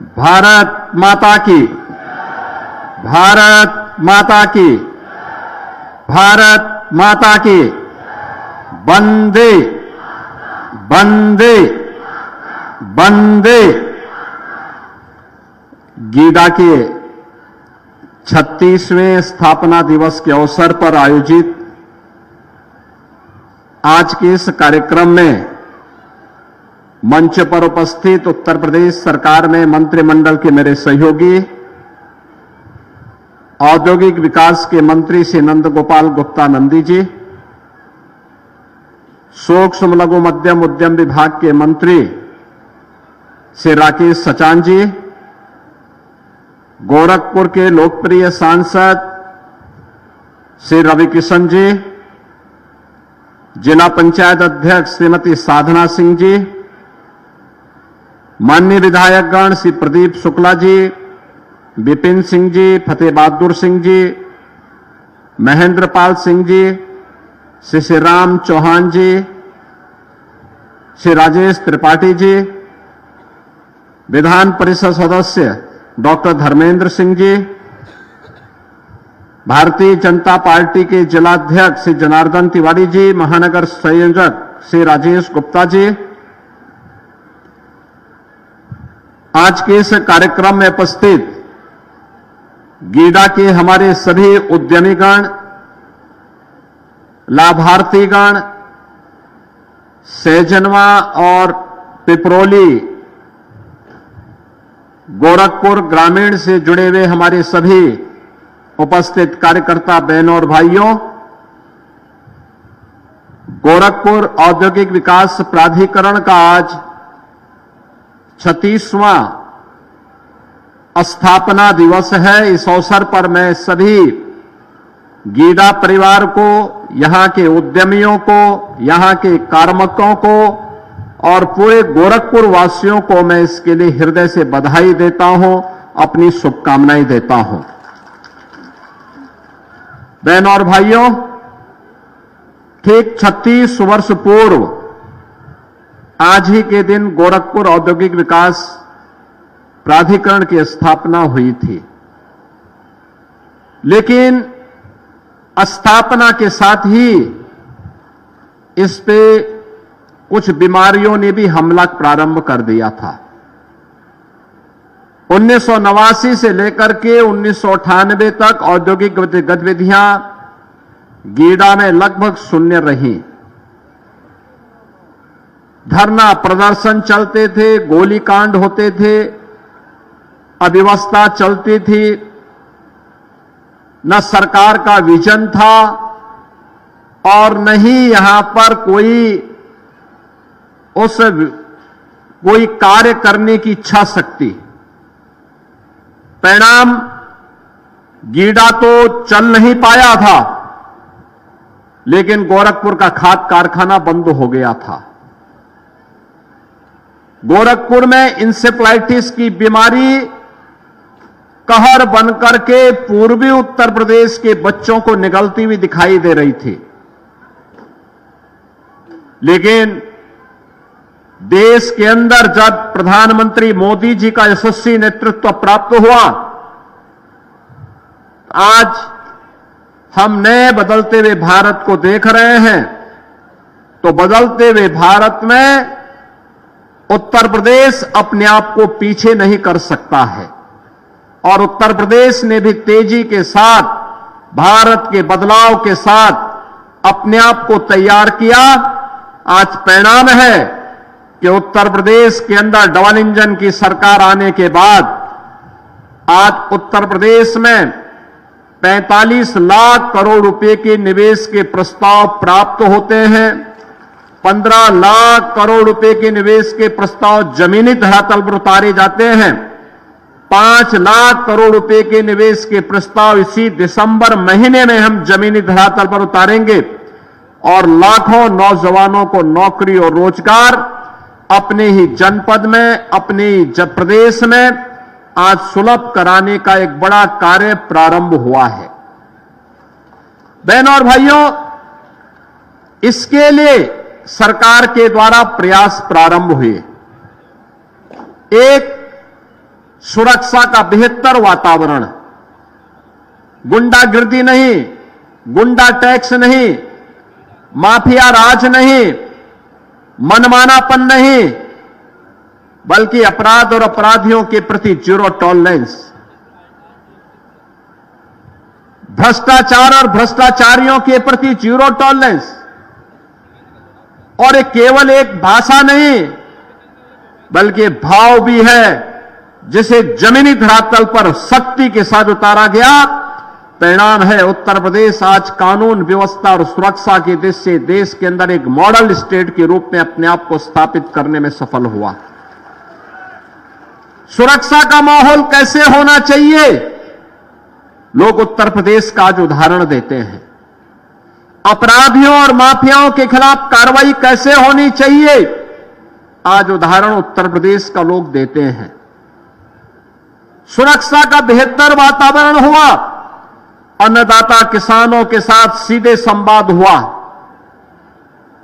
भारत माता की, भारत माता की, भारत माता की। वंदे वंदे वंदे। गीडा के 36वें स्थापना दिवस के अवसर पर आयोजित आज के इस कार्यक्रम में मंच पर उपस्थित उत्तर प्रदेश सरकार में मंत्रिमंडल के मेरे सहयोगी, औद्योगिक विकास के मंत्री श्री नंद गोपाल गुप्ता नंदी जी, सूक्ष्म लघु मध्यम उद्यम विभाग के मंत्री श्री राकेश सचान जी, गोरखपुर के लोकप्रिय सांसद श्री रविकिशन जी, जिला पंचायत अध्यक्ष श्रीमती साधना सिंह जी, माननीय विधायकगण श्री प्रदीप शुक्ला जी, विपिन सिंह जी, फतेह बहादुर सिंह जी, महेंद्र पाल सिंह जी, श्री राम चौहान जी, श्री राजेश त्रिपाठी जी, विधान परिषद सदस्य डॉक्टर धर्मेंद्र सिंह जी, भारतीय जनता पार्टी के जिलाध्यक्ष श्री जनार्दन तिवारी जी, महानगर संयोजक श्री राजेश गुप्ता जी, आज के इस कार्यक्रम में उपस्थित गीडा के हमारे सभी उद्यमीगण, लाभार्थीगण, सहजनवा और पिपरोली गोरखपुर ग्रामीण से जुड़े हुए हमारे सभी उपस्थित कार्यकर्ता बहनों और भाइयों, गोरखपुर औद्योगिक विकास प्राधिकरण का आज 36वां स्थापना दिवस है। इस अवसर पर मैं सभी गीडा परिवार को, यहां के उद्यमियों को, यहां के कार्मिकों को और पूरे गोरखपुर वासियों को मैं इसके लिए हृदय से बधाई देता हूं, अपनी शुभकामनाएं देता हूं। बहनों और भाइयों, ठीक 36 वर्ष पूर्व आज ही के दिन गोरखपुर औद्योगिक विकास प्राधिकरण की स्थापना हुई थी, लेकिन स्थापना के साथ ही इस पे कुछ बीमारियों ने भी हमला प्रारंभ कर दिया था। 1989 से लेकर के 1998 तक औद्योगिक गतिविधियां गीडा में लगभग शून्य रही। धरना प्रदर्शन चलते थे, गोलीकांड होते थे, अव्यवस्था चलती थी, न सरकार का विजन था और न ही यहां पर कोई कार्य करने की इच्छा शक्ति। परिणाम, गीडा तो चल नहीं पाया था, लेकिन गोरखपुर का खाद कारखाना बंद हो गया था। गोरखपुर में इंसेफ्लाइटिस की बीमारी कहर बनकर के पूर्वी उत्तर प्रदेश के बच्चों को निगलती हुई दिखाई दे रही थी, लेकिन देश के अंदर जब प्रधानमंत्री मोदी जी का यशस्वी नेतृत्व प्राप्त हुआ, आज हम नए बदलते हुए भारत को देख रहे हैं। तो बदलते हुए भारत में उत्तर प्रदेश अपने आप को पीछे नहीं कर सकता है और उत्तर प्रदेश ने भी तेजी के साथ, भारत के बदलाव के साथ अपने आप को तैयार किया। आज परिणाम है कि उत्तर प्रदेश के अंदर डबल इंजन की सरकार आने के बाद आज उत्तर प्रदेश में 45 लाख करोड़ रुपए के निवेश के प्रस्ताव प्राप्त होते हैं। 15 लाख करोड़ रुपए के निवेश के प्रस्ताव जमीनी धरातल पर उतारे जाते हैं। 5 लाख करोड़ रुपए के निवेश के प्रस्ताव इसी दिसंबर महीने में हम जमीनी धरातल पर उतारेंगे और लाखों नौजवानों को नौकरी और रोजगार अपने ही जनपद में, अपने ही प्रदेश में आज सुलभ कराने का एक बड़ा कार्य प्रारंभ हुआ है। बहनों और भाइयों, इसके लिए सरकार के द्वारा प्रयास प्रारंभ हुए। एक सुरक्षा का बेहतर वातावरण, गुंडागिर्दी नहीं, गुंडा टैक्स नहीं, माफिया राज नहीं, मनमानापन नहीं, बल्कि अपराध और अपराधियों के प्रति जीरो टॉलरेंस, भ्रष्टाचार और भ्रष्टाचारियों के प्रति जीरो टॉलरेंस। और ये केवल एक भाषा नहीं बल्कि भाव भी है, जिसे जमीनी धरातल पर सख्ती के साथ उतारा गया। परिणाम है उत्तर प्रदेश आज कानून व्यवस्था और सुरक्षा की दृष्टि से देश के अंदर एक मॉडल स्टेट के रूप में अपने आप को स्थापित करने में सफल हुआ। सुरक्षा का माहौल कैसे होना चाहिए, लोग उत्तर प्रदेश का आज उदाहरण देते हैं। अपराधियों और माफियाओं के खिलाफ कार्रवाई कैसे होनी चाहिए, आज उदाहरण उत्तर प्रदेश का लोग देते हैं। सुरक्षा का बेहतर वातावरण हुआ, अन्नदाता किसानों के साथ सीधे संवाद हुआ,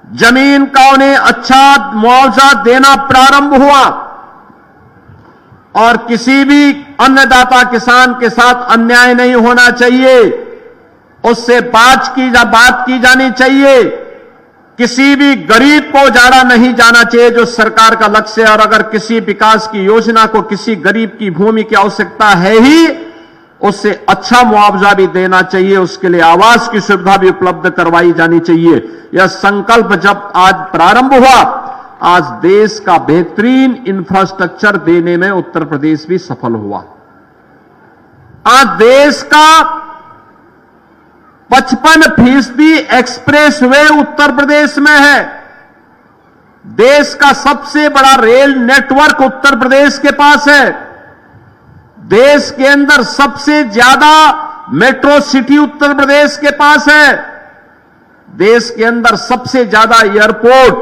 जमीन का उन्हें अच्छा मुआवजा देना प्रारंभ हुआ और किसी भी अन्नदाता किसान के साथ अन्याय नहीं होना चाहिए, उससे बात की जानी चाहिए। किसी भी गरीब को उजाड़ा नहीं जाना चाहिए, जो सरकार का लक्ष्य है। और अगर किसी विकास की योजना को किसी गरीब की भूमि की आवश्यकता है ही, उससे अच्छा मुआवजा भी देना चाहिए, उसके लिए आवास की सुविधा भी उपलब्ध करवाई जानी चाहिए। यह संकल्प जब आज प्रारंभ हुआ, आज देश का बेहतरीन इंफ्रास्ट्रक्चर देने में उत्तर प्रदेश भी सफल हुआ। आज देश का 55% एक्सप्रेस वे उत्तर प्रदेश में है। देश का सबसे बड़ा रेल नेटवर्क उत्तर प्रदेश के पास है। देश के अंदर सबसे ज्यादा मेट्रो सिटी उत्तर प्रदेश के पास है। देश के अंदर सबसे ज्यादा एयरपोर्ट,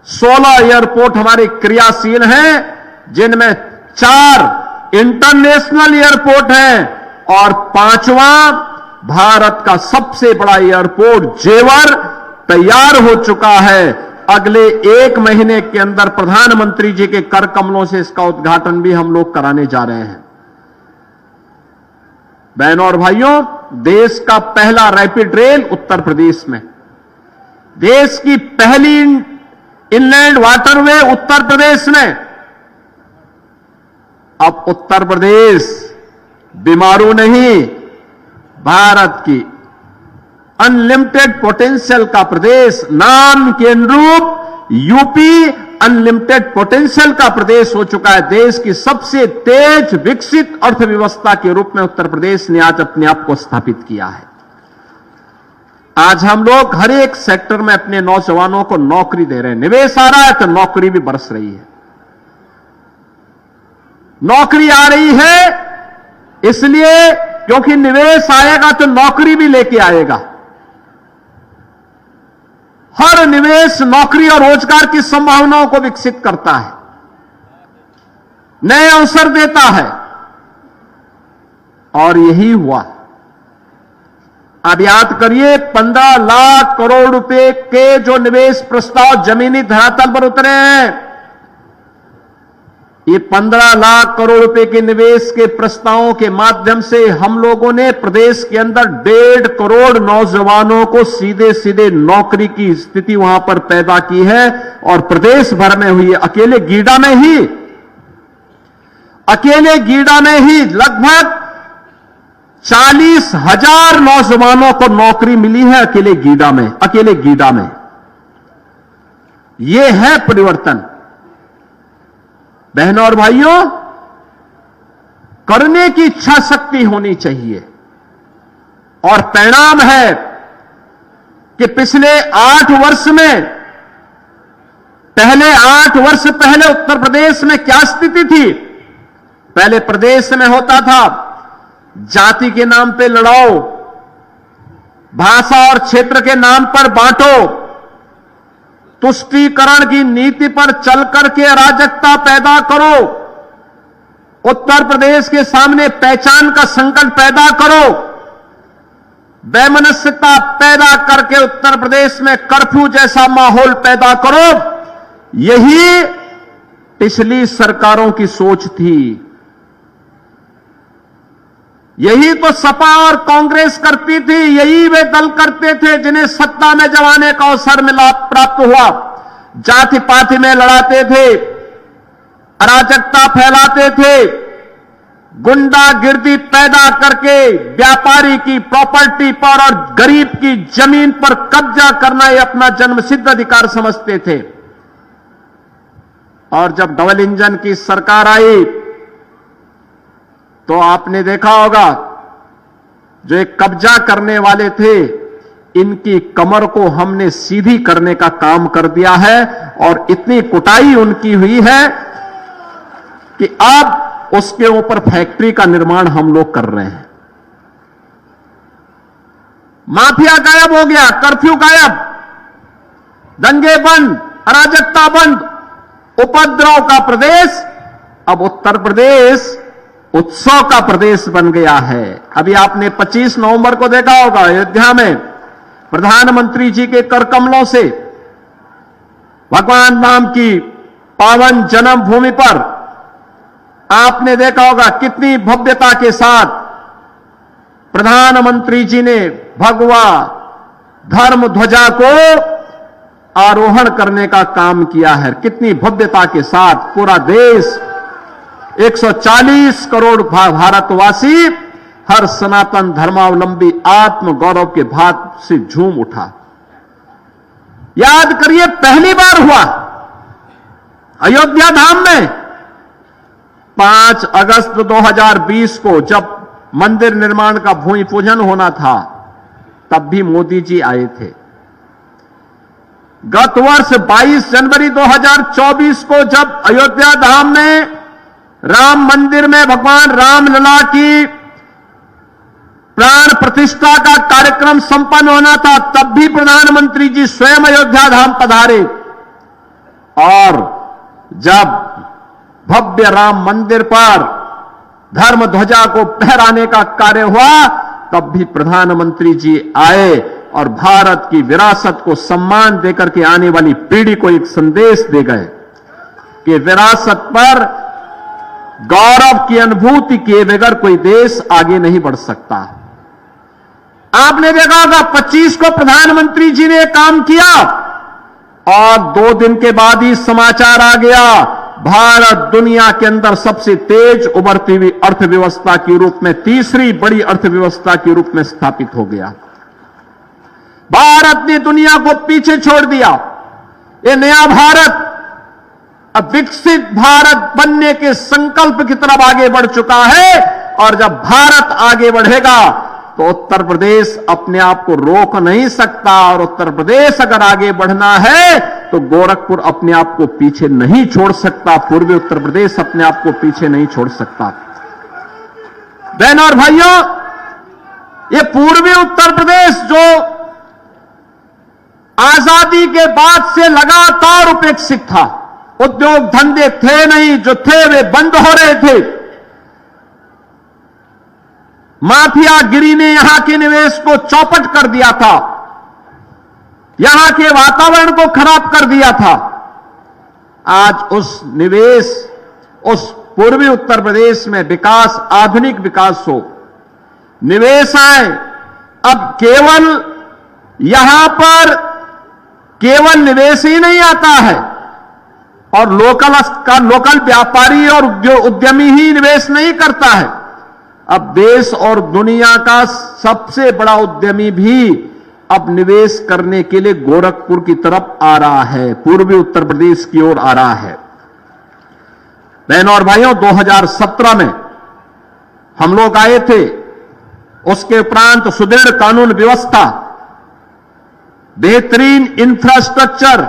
16 एयरपोर्ट हमारे क्रियाशील हैं, जिनमें 4 इंटरनेशनल एयरपोर्ट हैं और 5वां भारत का सबसे बड़ा एयरपोर्ट जेवर तैयार हो चुका है। अगले 1 महीने के अंदर प्रधानमंत्री जी के कर कमलों से इसका उद्घाटन भी हम लोग कराने जा रहे हैं। बहनों और भाइयों, देश का पहला रैपिड रेल उत्तर प्रदेश में, देश की पहली इनलैंड वाटरवे उत्तर प्रदेश में। अब उत्तर प्रदेश बीमारू नहीं, भारत की अनलिमिटेड पोटेंशियल का प्रदेश, नाम के अनुरूप यूपी अनलिमिटेड पोटेंशियल का प्रदेश हो चुका है। देश की सबसे तेज विकसित अर्थव्यवस्था के रूप में उत्तर प्रदेश ने आज अपने आप को स्थापित किया है। आज हम लोग हर एक सेक्टर में अपने नौजवानों को नौकरी दे रहे हैं। निवेश आ रहा है तो नौकरी भी बरस रही है। नौकरी आ रही है इसलिए क्योंकि निवेश आएगा तो नौकरी भी लेके आएगा। हर निवेश नौकरी और रोजगार की संभावनाओं को विकसित करता है, नए अवसर देता है, और यही हुआ। अब याद करिए, 15 लाख करोड़ रुपए के जो निवेश प्रस्ताव जमीनी धरातल पर उतरे हैं, ये 15 लाख करोड़ रुपए के निवेश के प्रस्तावों के माध्यम से हम लोगों ने प्रदेश के अंदर 1.5 करोड़ नौजवानों को सीधे सीधे नौकरी की स्थिति वहां पर पैदा की है। और प्रदेश भर में हुई, अकेले गीडा में ही लगभग 40,000 नौजवानों को नौकरी मिली है अकेले गीडा में। यह है परिवर्तन। बहनों और भाइयों, करने की इच्छा शक्ति होनी चाहिए। और परिणाम है कि पिछले 8 वर्ष में, पहले 8 वर्ष पहले उत्तर प्रदेश में क्या स्थिति थी? पहले प्रदेश में होता था जाति के नाम पे लड़ाओ, भाषा और क्षेत्र के नाम पर बांटो, तुष्टीकरण की नीति पर चल करके अराजकता पैदा करो, उत्तर प्रदेश के सामने पहचान का संकट पैदा करो, वैमनस्यता पैदा करके उत्तर प्रदेश में कर्फ्यू जैसा माहौल पैदा करो। यही पिछली सरकारों की सोच थी। यही तो सपा और कांग्रेस करती थी, यही वे दल करते थे जिन्हें सत्ता में जब आने का अवसर मिला प्राप्त हुआ। जाति पाति में लड़ाते थे, अराजकता फैलाते थे, गुंडागिर्दी पैदा करके व्यापारी की प्रॉपर्टी पर और गरीब की जमीन पर कब्जा करना ये अपना जन्मसिद्ध अधिकार समझते थे। और जब डबल इंजन की सरकार आई तो आपने देखा होगा, जो एक कब्जा करने वाले थे, इनकी कमर को हमने सीधी करने का काम कर दिया है और इतनी कुटाई उनकी हुई है कि अब उसके ऊपर फैक्ट्री का निर्माण हम लोग कर रहे हैं। माफिया गायब हो गया, कर्फ्यू गायब, दंगे बंद, अराजकता बंद, उपद्रव का प्रदेश अब उत्तर प्रदेश उत्सव का प्रदेश बन गया है। अभी आपने 25 नवंबर को देखा होगा, अयोध्या में प्रधानमंत्री जी के कर कमलों से भगवान राम की पावन जन्मभूमि पर आपने देखा होगा कितनी भव्यता के साथ प्रधानमंत्री जी ने भगवा धर्म ध्वजा को आरोहण करने का काम किया है। कितनी भव्यता के साथ पूरा देश, 140 करोड़ भारतवासी, हर सनातन धर्मावलंबी आत्म गौरव के भाव से झूम उठा। याद करिए, पहली बार हुआ अयोध्या धाम में 5 अगस्त 2020 को, जब मंदिर निर्माण का भूमि पूजन होना था, तब भी मोदी जी आए थे। गत वर्ष 22 जनवरी 2024 को जब अयोध्या धाम में राम मंदिर में भगवान रामलला की प्राण प्रतिष्ठा का कार्यक्रम संपन्न होना था, तब भी प्रधानमंत्री जी स्वयं अयोध्या धाम पधारे। और जब भव्य राम मंदिर पर धर्म ध्वजा को फहराने का कार्य हुआ, तब भी प्रधानमंत्री जी आए और भारत की विरासत को सम्मान देकर के आने वाली पीढ़ी को एक संदेश दे गए कि विरासत पर गौरव की अनुभूति किए बगैर कोई देश आगे नहीं बढ़ सकता। आपने देखा होगा 25 को प्रधानमंत्री जी ने काम किया और 2 दिन के बाद ही समाचार आ गया, भारत दुनिया के अंदर सबसे तेज उभरती हुई अर्थव्यवस्था के रूप में, तीसरी बड़ी अर्थव्यवस्था के रूप में स्थापित हो गया। भारत ने दुनिया को पीछे छोड़ दिया। ये नया भारत अब विकसित भारत बनने के संकल्प की तरफ आगे बढ़ चुका है। और जब भारत आगे बढ़ेगा तो उत्तर प्रदेश अपने आप को रोक नहीं सकता, और उत्तर प्रदेश अगर आगे बढ़ना है तो गोरखपुर अपने आप को पीछे नहीं छोड़ सकता, पूर्वी उत्तर प्रदेश अपने आप को पीछे नहीं छोड़ सकता। बहनों और भाइयों, ये पूर्वी उत्तर प्रदेश जो आजादी के बाद से लगातार उपेक्षित था, उद्योग धंधे थे नहीं, जो थे वे बंद हो रहे थे, माफियागिरी ने यहां के निवेश को चौपट कर दिया था, यहां के वातावरण को खराब कर दिया था। आज उस निवेश, उस पूर्वी उत्तर प्रदेश में विकास, आधुनिक विकास हो, निवेश आए। अब केवल यहां पर केवल निवेश ही नहीं आता है और लोकल व्यापारी और उद्यमी ही निवेश नहीं करता है। अब देश और दुनिया का सबसे बड़ा उद्यमी भी अब निवेश करने के लिए गोरखपुर की तरफ आ रहा है, पूर्वी उत्तर प्रदेश की ओर आ रहा है। बहनों और भाइयों, 2017 में हम लोग आए थे, उसके उपरांत सुदृढ़ कानून व्यवस्था, बेहतरीन इंफ्रास्ट्रक्चर,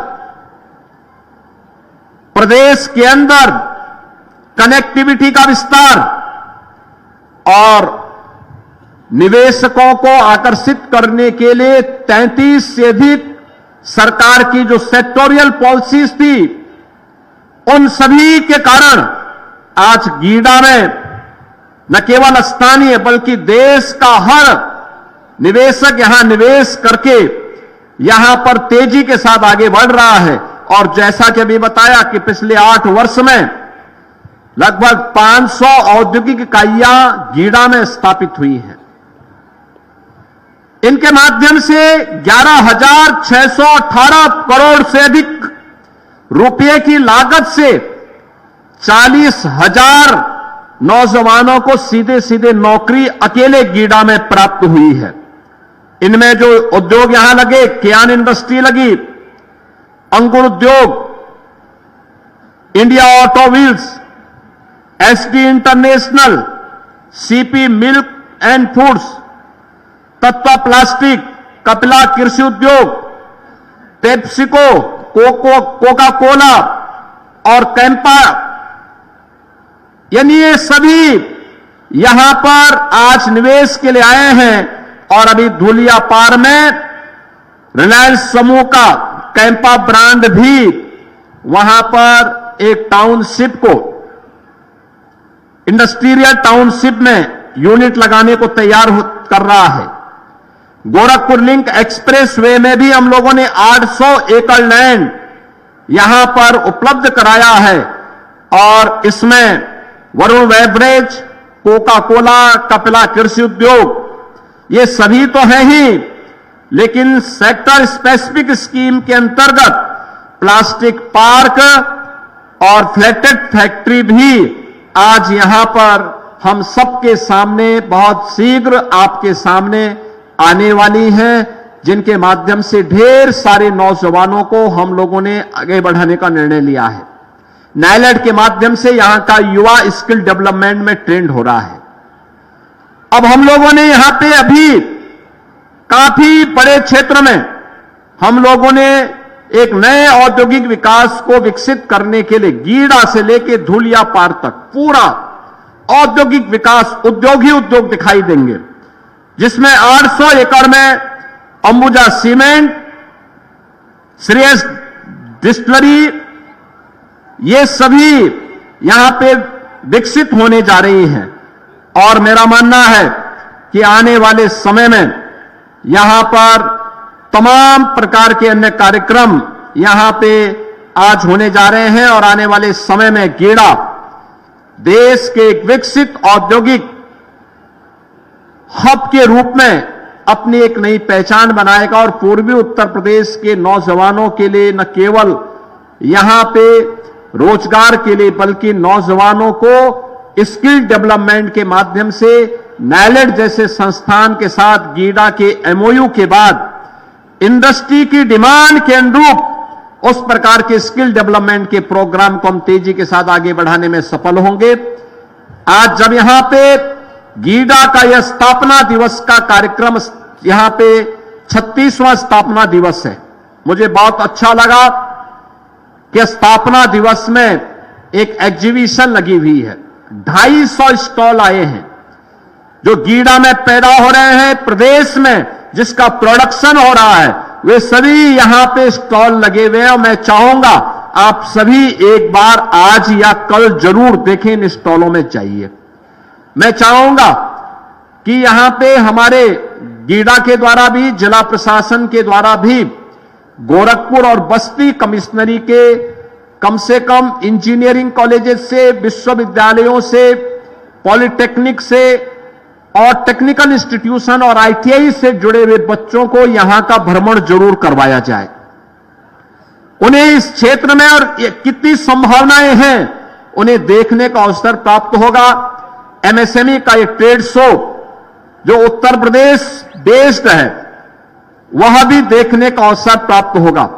प्रदेश के अंदर कनेक्टिविटी का विस्तार और निवेशकों को आकर्षित करने के लिए 33 से अधिक सरकार की जो सेक्टोरियल पॉलिसीज थी, उन सभी के कारण आज गीडा में न केवल स्थानीय बल्कि देश का हर निवेशक यहां निवेश करके यहां पर तेजी के साथ आगे बढ़ रहा है। और जैसा कि अभी बताया कि पिछले 8 वर्ष में लगभग 500 औद्योगिक इकाइयां गीडा में स्थापित हुई हैं। इनके माध्यम से 11,618 करोड़ से अधिक रुपए की लागत से 40,000 नौजवानों को सीधे सीधे नौकरी अकेले गीडा में प्राप्त हुई है। इनमें जो उद्योग यहां लगे, कियान इंडस्ट्री लगी, अंकुर उद्योग, India auto wheels, SD international, CP milk and foods, Tatva plastic, Kapila कृषि उद्योग, पेप्सिको, कोका कोला और कैंपा, यानी ये सभी यहां पर आज निवेश के लिए आए हैं। और अभी धुलियापार में रिलायंस समूह का कैंपा ब्रांड भी वहां पर एक टाउनशिप को, इंडस्ट्रियल टाउनशिप में यूनिट लगाने को तैयार कर रहा है। गोरखपुर लिंक एक्सप्रेस वे में भी हम लोगों ने 800 एकड़ लैंड यहां पर उपलब्ध कराया है और इसमें Varun beverage, Coca Cola, Kapila कृषि उद्योग, ये सभी तो हैं ही, लेकिन सेक्टर स्पेसिफिक स्कीम के अंतर्गत प्लास्टिक पार्क और फ्लैटेड फैक्ट्री भी आज यहां पर हम सबके सामने बहुत शीघ्र आपके सामने आने वाली हैं, जिनके माध्यम से ढेर सारे नौजवानों को हम लोगों ने आगे बढ़ाने का निर्णय लिया है। नायलेड के माध्यम से यहां का युवा स्किल डेवलपमेंट में ट्रेंड हो रहा है। अब हम लोगों ने यहां पे अभी काफी बड़े क्षेत्र में हम लोगों ने एक नए औद्योगिक विकास को विकसित करने के लिए गीडा से लेकर धुलियापार तक पूरा औद्योगिक विकास, उद्योग ही उद्योग दिखाई देंगे, जिसमें 800 एकड़ में अंबुजा सीमेंट, श्रेयस डिस्टिलरी, ये सभी यहां पे विकसित होने जा रही हैं। और मेरा मानना है कि आने वाले समय में यहां पर तमाम प्रकार के अन्य कार्यक्रम यहां पे आज होने जा रहे हैं और आने वाले समय में गीडा देश के एक विकसित औद्योगिक हब के रूप में अपनी एक नई पहचान बनाएगा और पूर्वी उत्तर प्रदेश के नौजवानों के लिए न केवल यहां पे रोजगार के लिए बल्कि नौजवानों को स्किल डेवलपमेंट के माध्यम से नायलेड जैसे संस्थान के साथ गीडा के एमओयू के बाद इंडस्ट्री की डिमांड के अनुरूप उस प्रकार के स्किल डेवलपमेंट के प्रोग्राम को हम तेजी के साथ आगे बढ़ाने में सफल होंगे। आज जब यहां पे गीडा का यह स्थापना दिवस का कार्यक्रम, यहां पे 36वां स्थापना दिवस है, मुझे बहुत अच्छा लगा कि स्थापना दिवस में एक एग्जीबिशन लगी हुई है। 250 स्टॉल आए हैं जो गीडा में पैदा हो रहे हैं, प्रदेश में जिसका प्रोडक्शन हो रहा है, वे सभी यहां पे स्टॉल लगे हुए हैं। और मैं चाहूंगा आप सभी एक बार आज या कल जरूर देखें, इन स्टॉलों में जाइए। मैं चाहूंगा कि यहां पे हमारे गीडा के द्वारा भी, जिला प्रशासन के द्वारा भी गोरखपुर और बस्ती कमिश्नरी के कम से कम इंजीनियरिंग कॉलेजेस से, विश्वविद्यालयों से, पॉलिटेक्निक से और टेक्निकल इंस्टीट्यूशन और आईटीआई से जुड़े हुए बच्चों को यहां का भ्रमण जरूर करवाया जाए। उन्हें इस क्षेत्र में और कितनी संभावनाएं हैं उन्हें देखने का अवसर प्राप्त होगा। एमएसएमई का एक ट्रेड शो जो उत्तर प्रदेश बेस्ड है, वह भी देखने का अवसर प्राप्त होगा।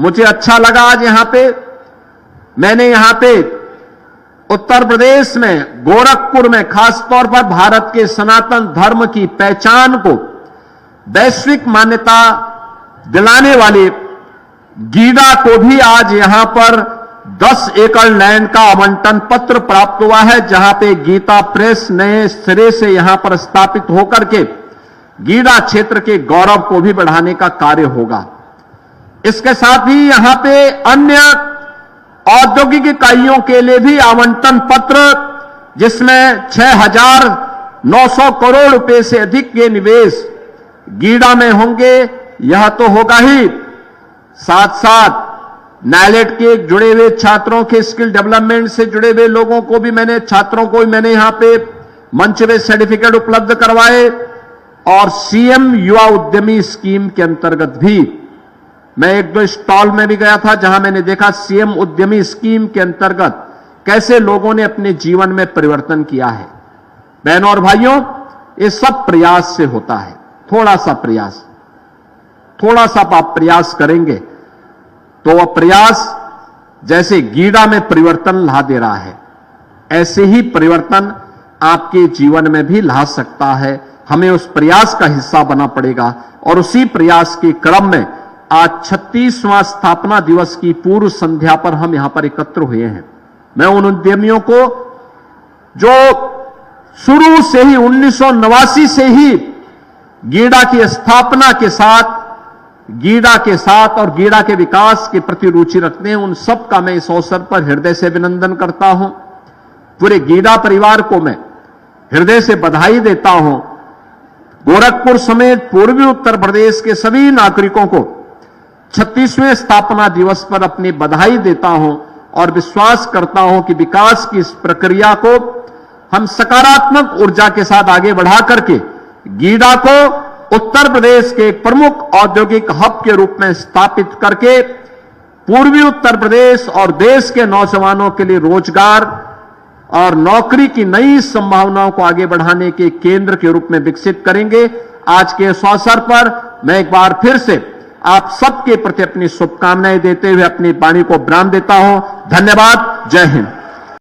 मुझे अच्छा लगा आज यहां पे मैंने यहां पे उत्तर प्रदेश में गोरखपुर में खासतौर पर भारत के सनातन धर्म की पहचान को वैश्विक मान्यता दिलाने वाले गीडा को भी आज यहां पर 10 एकड़ लैंड का आवंटन पत्र प्राप्त हुआ है, जहां पे गीता प्रेस नए सिरे से यहां पर स्थापित होकर के गीडा क्षेत्र के गौरव को भी बढ़ाने का कार्य होगा। इसके साथ ही यहां पे अन्य औद्योगिक इकाइयों के लिए भी आवंटन पत्र, जिसमें 6,900 करोड़ रुपए से अधिक के निवेश गीडा में होंगे, यह तो होगा ही, साथ साथ नाइलेट के जुड़े हुए छात्रों के स्किल डेवलपमेंट से जुड़े हुए लोगों को भी छात्रों को भी मैंने यहां पे मंच पे सर्टिफिकेट उपलब्ध करवाए। और सीएम युवा उद्यमी स्कीम के अंतर्गत भी मैं एक दो स्टॉल में भी गया था, जहां मैंने देखा सीएम उद्यमी स्कीम के अंतर्गत कैसे लोगों ने अपने जीवन में परिवर्तन किया है। बहनों और भाइयों, ये सब प्रयास से होता है। थोड़ा सा आप प्रयास करेंगे तो वह प्रयास जैसे गीड़ा में परिवर्तन ला दे रहा है, ऐसे ही परिवर्तन आपके जीवन में भी ला सकता है। हमें उस प्रयास का हिस्सा बनना पड़ेगा और उसी प्रयास के क्रम में आज 36वां स्थापना दिवस की पूर्व संध्या पर हम यहां पर एकत्र हुए हैं। मैं उन उद्यमियों को जो शुरू से ही 1989 से ही गीड़ा की स्थापना के साथ और गीड़ा के विकास के प्रति रुचि रखते हैं, उन सब का मैं इस अवसर पर हृदय से अभिनंदन करता हूं। पूरे गीड़ा परिवार को मैं हृदय से बधाई देता हूं। गोरखपुर समेत पूर्वी उत्तर प्रदेश के सभी नागरिकों को 36वें स्थापना दिवस पर अपनी बधाई देता हूं और विश्वास करता हूं कि विकास की इस प्रक्रिया को हम सकारात्मक ऊर्जा के साथ आगे बढ़ा करके गीड़ा को उत्तर प्रदेश के एक प्रमुख औद्योगिक हब के रूप में स्थापित करके पूर्वी उत्तर प्रदेश और देश के नौजवानों के लिए रोजगार और नौकरी की नई संभावनाओं को आगे बढ़ाने के केंद्र के रूप में विकसित करेंगे। आज के इस अवसर पर मैं एक बार फिर से आप सबके प्रति अपनी शुभकामनाएं देते हुए अपनी वाणी को विराम देता हूं। धन्यवाद। जय हिंद।